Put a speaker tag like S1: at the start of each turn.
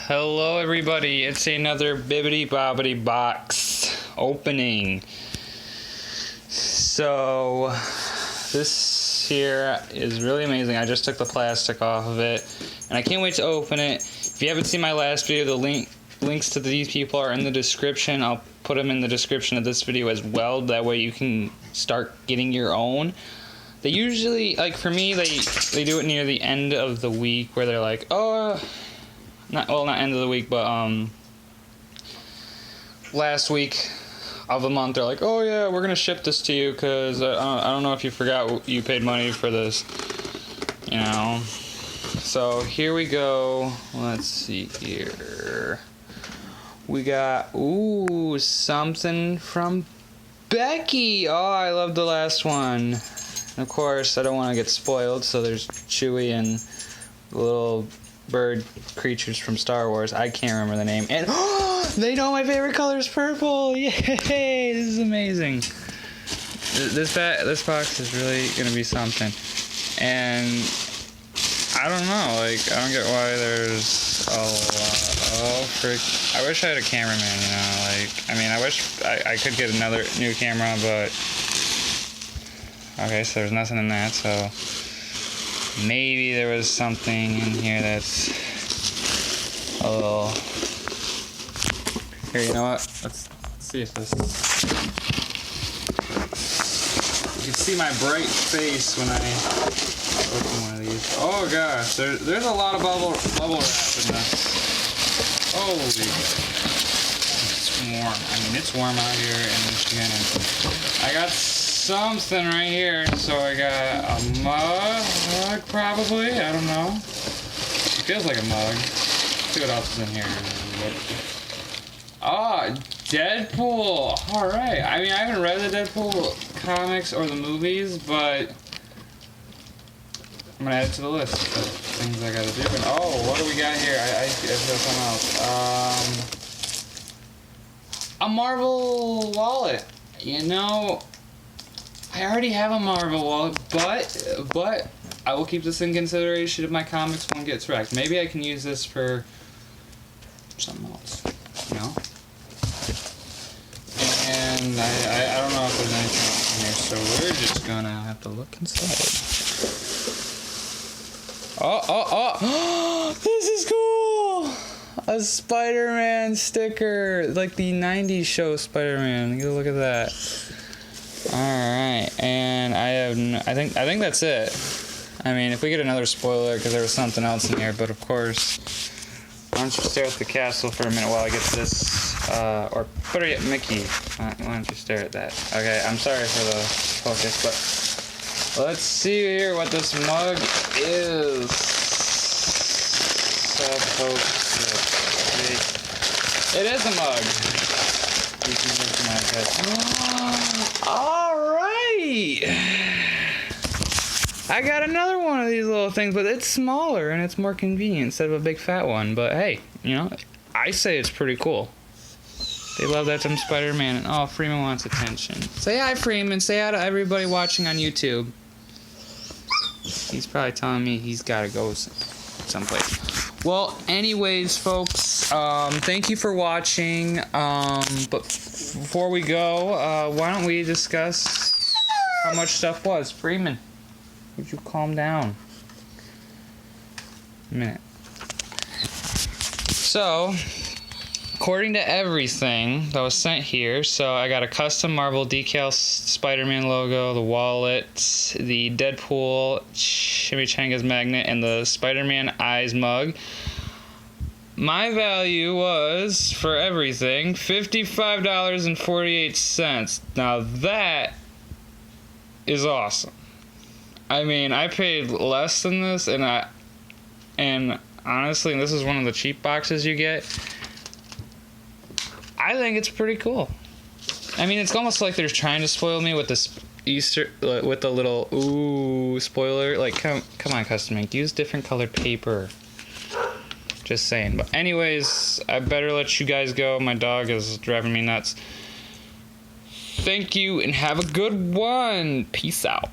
S1: Hello everybody, it's another Bibbidi Bobbidi box opening. So this here is really amazing. I just took the plastic off of it and I can't wait to open it. If you haven't seen my last video, the links to these people are in the description. I'll put them in the description of this video as well. That way you can start getting your own. They usually, like for me, they do it near the end of the week where they're like, oh, not end of the week, but last week of the month, they're like, oh yeah, we're gonna ship this to you because I don't know if you forgot you paid money for this, you know. So here we go. Let's see here. We got something from Becky. Oh, I love the last one. And of course, I don't want to get spoiled, so there's Chewie and the little bird creatures from Star Wars. I can't remember the name. And they know my favorite color is purple. Yay! This is amazing. This box is really gonna be something. And I don't know. Like, I don't get why there's a lot. Oh, frick! I wish I had a cameraman. You know, like, I mean, I wish I could get another new camera, but okay, so there's nothing in that. So maybe there was something in here that's a little... Here, you know what? Let's see if this... You can see my bright face when I open one of these. Oh gosh, there's a lot of bubble wrap in this. Holy... It's warm. I mean, it's warm out here in Michigan. And I got something right here. So I got a mug, probably. I don't know. It feels like a mug. Let's see what else is in here. Ah, Deadpool. All right. I mean, I haven't read the Deadpool comics or the movies, but I'm gonna add it to the list of things I gotta do. And oh, what do we got here? I feel something else. A Marvel wallet. You know, I already have a Marvel wallet, but I will keep this in consideration if my comics one gets wrecked. Maybe I can use this for something else, you know? And I don't know if there's anything else in here, so we're just gonna have to look inside. Oh, this is cool! A Spider-Man sticker, like the 90s show Spider-Man. Get a look at that. Alright, and I think that's it. I mean, if we get another spoiler, because there was something else in here, but of course, why don't you stare at the castle for a minute while I get this, or better yet, Mickey. Why don't you stare at that? Okay, I'm sorry for the focus, but let's see here what this mug is supposed to be. It is a mug. You can recognize that. Alright! I got another one of these little things, but it's smaller and it's more convenient instead of a big fat one. But hey, you know, I say it's pretty cool. They love that from Spider-Man. And oh, Freeman wants attention. Say hi, Freeman. Say hi to everybody watching on YouTube. He's probably telling me he's got to go someplace. Well, anyways, folks, thank you for watching. But before we go, why don't we discuss how much stuff was? Freeman, would you calm down? A minute. So, according to everything that was sent here, so I got a custom Marvel decal Spider-Man logo, the wallet, the Deadpool Chimichangas magnet, and the Spider-Man eyes mug. My value was, for everything, $55.48. Now that is awesome. I mean, I paid less than this, and honestly, this is one of the cheap boxes you get. I think it's pretty cool. I mean, it's almost like they're trying to spoil me with this Easter, with the little spoiler. Like, come on, custom ink, use different colored paper. Just saying. But anyways, I better let you guys go. My dog is driving me nuts. Thank you and have a good one. Peace out.